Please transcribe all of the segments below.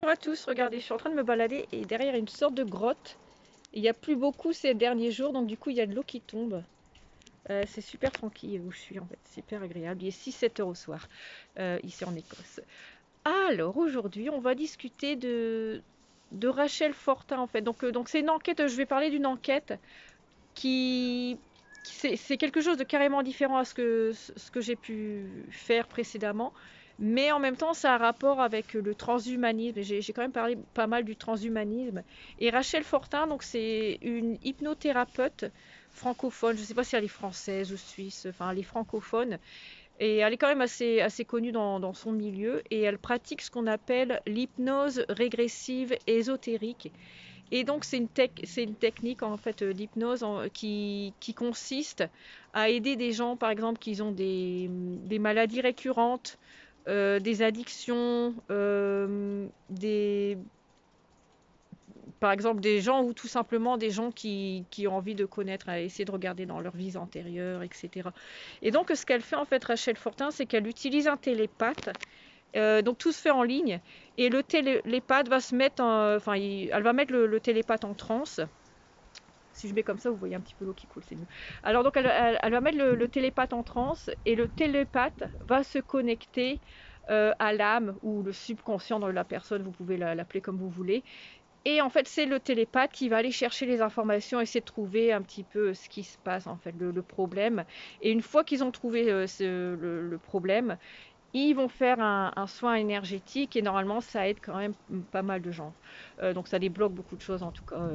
Bonjour à tous, regardez, je suis en train de me balader et derrière il y a une sorte de grotte. Il n'y a plus beaucoup ces derniers jours, donc du coup il y a de l'eau qui tombe. C'est super tranquille où je suis en fait, super agréable. Il est 6-7 heures au soir, ici en Écosse. Alors aujourd'hui on va discuter de Rachel Fortin en fait. Donc c'est une enquête, je vais parler d'une enquête qui, c'est quelque chose de carrément différent à ce que j'ai pu faire précédemment. Mais en même temps, ça a un rapport avec le transhumanisme. J'ai quand même parlé pas mal du transhumanisme. Et Rachel Fortin, donc c'est une hypnothérapeute francophone. Je ne sais pas si elle est française ou suisse, enfin elle est francophone. Et elle est quand même assez connue dans son milieu. Et elle pratique ce qu'on appelle l'hypnose régressive ésotérique. Et donc c'est une technique en fait d'hypnose qui consiste à aider des gens, par exemple, qui ont des maladies récurrentes, des addictions, par exemple des gens ou tout simplement des gens qui ont envie de connaître, à essayer de regarder dans leur vie antérieure, etc. Et donc ce qu'elle fait en fait, Rachel Fortin, c'est qu'elle utilise un télépathe. Donc tout se fait en ligne et le télépathe va se mettre, elle va mettre le télépathe en transe. Si je mets comme ça, vous voyez un petit peu l'eau qui coule, c'est mieux. Alors donc elle va mettre le télépathe en transe et le télépathe va se connecter à l'âme ou le subconscient de la personne, vous pouvez l'appeler comme vous voulez. Et en fait, c'est le télépathe qui va aller chercher les informations, essayer de trouver un petit peu ce qui se passe, en fait, le problème. Et une fois qu'ils ont trouvé le problème, ils vont faire un soin énergétique et normalement ça aide quand même pas mal de gens. Donc ça débloque beaucoup de choses en tout cas.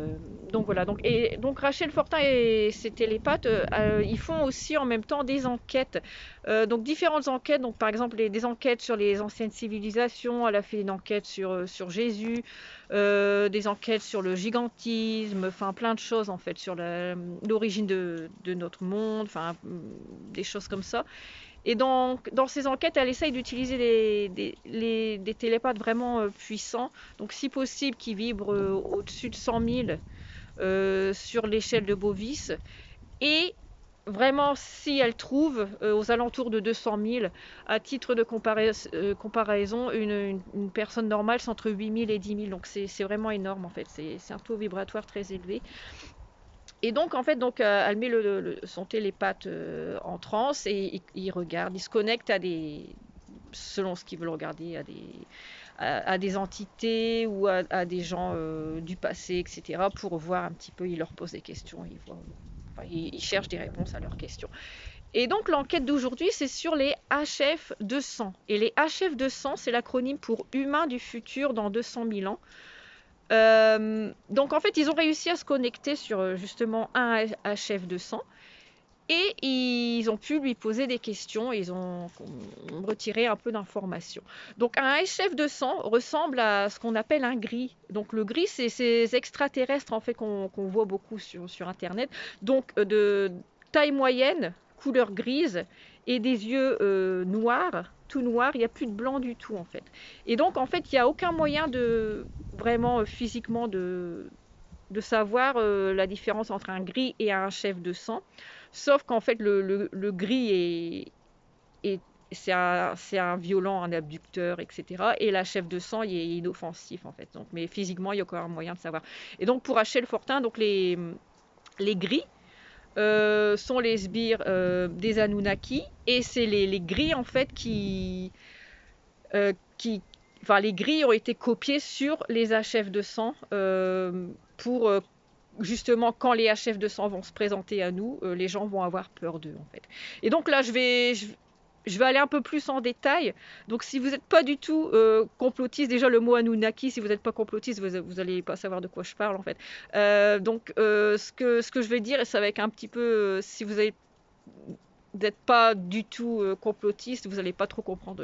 Donc voilà. Donc Rachel Fortin et ses télépathes, ils font aussi en même temps des enquêtes. Donc différentes enquêtes. Donc par exemple des enquêtes sur les anciennes civilisations. Elle a fait une enquête sur Jésus, des enquêtes sur le gigantisme, enfin plein de choses en fait sur l'origine de notre monde, enfin des choses comme ça. Et donc, dans ces enquêtes, elle essaye d'utiliser des télépathes vraiment puissants, donc si possible qui vibrent au-dessus de 100 000 sur l'échelle de Bovis. Et vraiment, si elle trouve aux alentours de 200 000, à titre de comparaison, une personne normale, c'est entre 8 000 et 10 000. Donc c'est vraiment énorme en fait, c'est un taux vibratoire très élevé. Et donc, en fait, elle met son télépathe en transe et il regarde, il se connecte selon ce qu'ils veulent regarder, à des entités ou à des gens du passé, etc. pour voir un petit peu, il leur pose des questions, il cherche des réponses à leurs questions. Et donc, l'enquête d'aujourd'hui, c'est sur les HF200. Et les HF200, c'est l'acronyme pour Humains du futur dans 200 000 ans. Donc en fait, ils ont réussi à se connecter sur justement un HF200 et ils ont pu lui poser des questions, ils ont retiré un peu d'informations. Donc un HF200 ressemble à ce qu'on appelle un gris. Donc le gris, c'est ces extraterrestres en fait qu'on voit beaucoup sur Internet. Donc de taille moyenne, couleur grise et des yeux noirs, tout noir, il n'y a plus de blanc du tout en fait. Et donc en fait, il n'y a aucun moyen de vraiment physiquement de savoir la différence entre un gris et un chef de sang. Sauf qu'en fait, le gris c'est un violent, un abducteur, etc. Et la chef de sang, il est inoffensif, en fait. Donc, mais physiquement, il y a encore un moyen de savoir. Et donc, pour Rachel Fortin, donc les gris sont les sbires des Anunnaki. Et c'est les gris, en fait, euh, qui, enfin, les grilles ont été copiées sur les HF de sang pour justement quand les HF de sang vont se présenter à nous, les gens vont avoir peur d'eux en fait. Et donc là, je vais aller un peu plus en détail. Donc si vous n'êtes pas du tout complotiste, déjà le mot Anunnaki, si vous n'êtes pas complotiste, vous n'allez pas savoir de quoi je parle en fait. Ce que je vais dire, et ça va être un petit peu, si vous avez d'être pas du tout complotiste, vous n'allez pas trop comprendre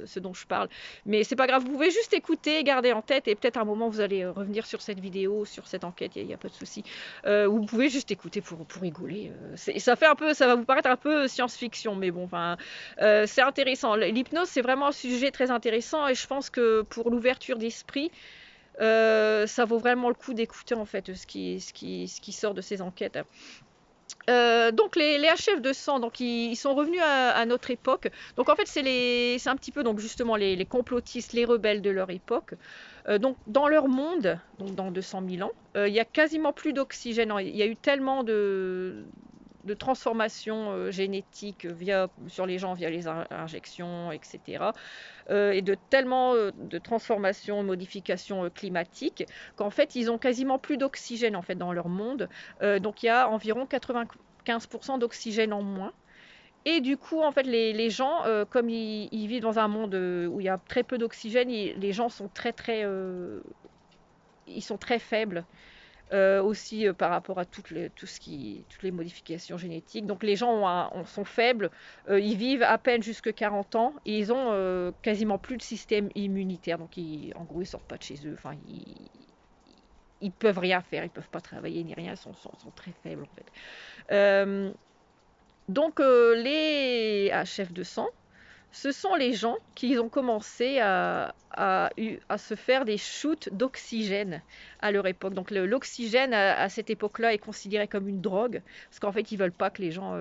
ce dont je parle. Mais c'est pas grave, vous pouvez juste écouter, garder en tête, et peut-être à un moment vous allez revenir sur cette vidéo, sur cette enquête, il n'y a pas de souci. Vous pouvez juste écouter pour rigoler. Ça fait un peu, ça va vous paraître un peu science-fiction, mais bon, enfin, c'est intéressant. L'hypnose, c'est vraiment un sujet très intéressant, et je pense que pour l'ouverture d'esprit, ça vaut vraiment le coup d'écouter en fait ce qui sort de ces enquêtes. Donc les HF de sang, donc ils sont revenus à notre époque. Donc en fait c'est un petit peu donc justement les complotistes, les rebelles de leur époque. Donc dans leur monde, donc dans 200 000 ans, il y a quasiment plus d'oxygène. Il y a eu tellement de transformations génétiques sur les gens via les injections, etc. Et de tellement de transformations, modifications climatiques, qu'en fait ils ont quasiment plus d'oxygène en fait dans leur monde. Donc il y a environ 95% d'oxygène en moins. Et du coup, en fait, les gens, comme ils vivent dans un monde où il y a très peu d'oxygène, les gens sont ils sont très faibles. Aussi par rapport à toutes les modifications génétiques. Donc les gens sont faibles, ils vivent à peine jusque 40 ans et ils ont quasiment plus de système immunitaire. Donc en gros, ils sortent pas de chez eux. Enfin, ils peuvent rien faire, ils peuvent pas travailler ni rien, ils sont très faibles en fait. Donc les chefs de sang, ce sont les gens qui ont commencé à se faire des shoots d'oxygène à leur époque. Donc l'oxygène à cette époque-là est considéré comme une drogue, parce qu'en fait ils veulent pas que les gens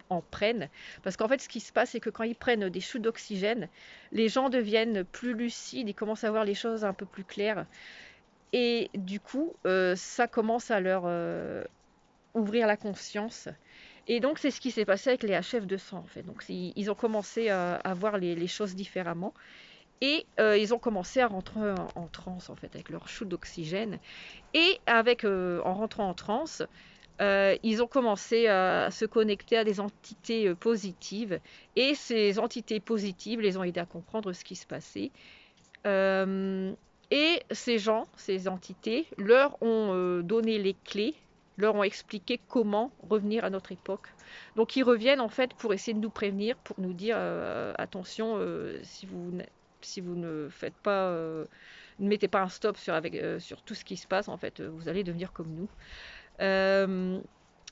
en prennent. Parce qu'en fait ce qui se passe c'est que quand ils prennent des shoots d'oxygène, les gens deviennent plus lucides, ils commencent à voir les choses un peu plus claires. Et du coup, ça commence à leur ouvrir la conscience. Et donc c'est ce qui s'est passé avec les HF de sang en fait. Donc ils ont commencé à voir les choses différemment et ils ont commencé à rentrer en transe en fait avec leur shoot d'oxygène. Et en rentrant en transe, ils ont commencé à se connecter à des entités positives et ces entités positives les ont aidés à comprendre ce qui se passait. Et ces entités, leur ont donné les clés, leur ont expliqué comment revenir à notre époque. Donc ils reviennent en fait pour essayer de nous prévenir, pour nous dire attention, si vous ne faites pas, ne mettez pas un stop sur tout ce qui se passe, en fait, vous allez devenir comme nous.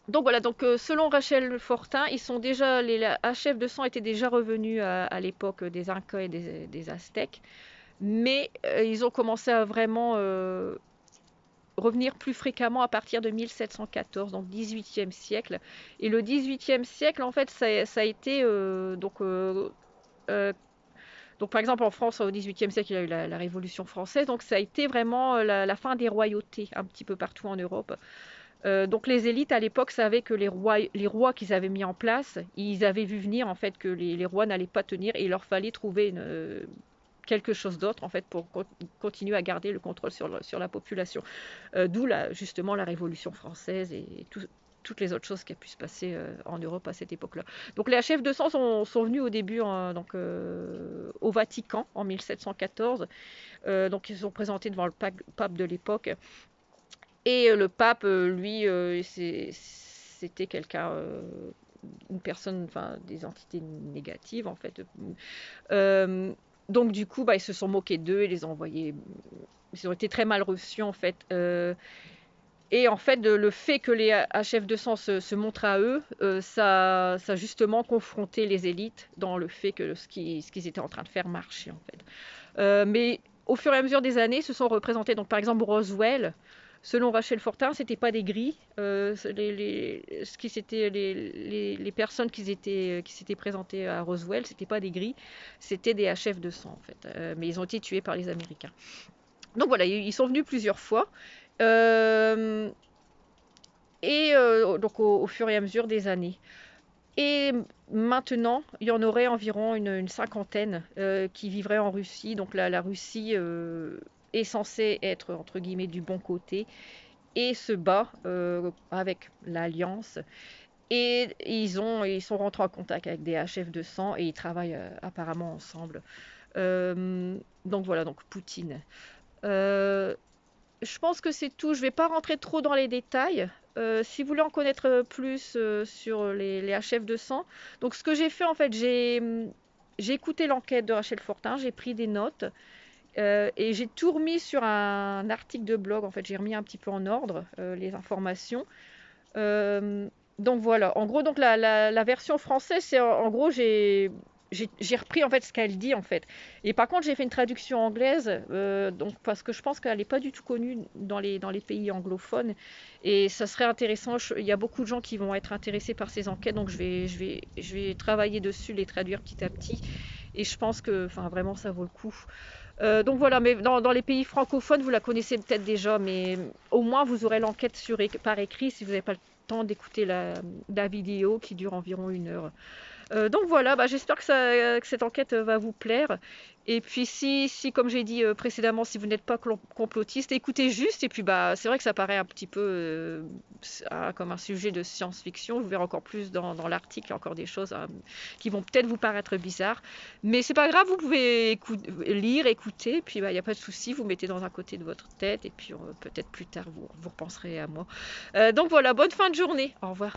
Donc voilà, donc selon Rachel Fortin, les HF de sang étaient déjà revenus à l'époque des Incas et des Aztèques. Mais ils ont commencé à vraiment revenir plus fréquemment à partir de 1714, donc 18e siècle. Et le 18e siècle, en fait, ça a été donc par exemple en France, au 18e siècle, il y a eu la Révolution française, donc ça a été vraiment la fin des royautés un petit peu partout en Europe. Donc les élites à l'époque savaient que les rois qu'ils avaient mis en place, ils avaient vu venir en fait que les rois n'allaient pas tenir et il leur fallait trouver quelque chose d'autre en fait pour continuer à garder le contrôle sur la population. D'où justement la Révolution française et toutes les autres choses qui ont pu se passer en Europe à cette époque-là. Donc les chefs de sang sont venus au début au Vatican en 1714. Donc ils sont présentés devant le pape de l'époque. Et le pape, lui, c'était quelqu'un, une personne, enfin des entités négatives en fait. Euh, donc du coup, ils se sont moqués d'eux et les ont envoyés. Ils ont été très mal reçus en fait. Et en fait, le fait que les HF de sang se montrent à eux, ça a justement confronté les élites dans le fait que ce qu'ils étaient en train de faire marcher en fait. Mais au fur et à mesure des années, se sont représentés. Donc par exemple Roswell. Selon Rachel Fortin, c'était pas des gris. Les personnes qui s'étaient présentées à Roswell, c'était pas des gris, c'était des HF de sang en fait. Mais ils ont été tués par les Américains. Donc voilà, ils sont venus plusieurs fois. Euh, donc au fur et à mesure des années. Et maintenant, il y en aurait environ une cinquantaine qui vivraient en Russie. Donc la Russie est censée être entre guillemets du bon côté et se bat avec l'Alliance. Et ils sont rentrés en contact avec des HF de sang et ils travaillent apparemment ensemble. Donc voilà, donc Poutine. Euh, je pense que c'est tout. Je ne vais pas rentrer trop dans les détails. Si vous voulez en connaître plus sur les HF de sang, donc ce que j'ai fait en fait, j'ai écouté l'enquête de Rachel Fortin, j'ai pris des notes et j'ai tout remis sur un article de blog. En fait, j'ai remis un petit peu en ordre les informations. Euh, donc voilà. En gros, donc la version française, c'est en gros j'ai repris en fait ce qu'elle dit en fait. Et par contre, j'ai fait une traduction anglaise, donc parce que je pense qu'elle n'est pas du tout connue dans les pays anglophones. Et ça serait intéressant. Il y a beaucoup de gens qui vont être intéressés par ces enquêtes, donc je vais travailler dessus, les traduire petit à petit. Et je pense que, enfin, vraiment, ça vaut le coup. Donc voilà, mais dans les pays francophones, vous la connaissez peut-être déjà, mais au moins vous aurez l'enquête par écrit si vous n'avez pas le temps d'écouter la vidéo qui dure environ 1 heure. Donc voilà, bah, j'espère que cette enquête va vous plaire. Et puis si comme j'ai dit précédemment, si vous n'êtes pas complotiste, écoutez juste. Et puis bah, c'est vrai que ça paraît un petit peu comme un sujet de science-fiction. Vous verrez encore plus dans l'article, il y a encore des choses qui vont peut-être vous paraître bizarres. Mais c'est pas grave, vous pouvez lire, écouter. Puis bah, il n'y a pas de souci, vous mettez dans un côté de votre tête. Et puis peut-être plus tard, vous repenserez à moi. Donc voilà, bonne fin de journée. Au revoir.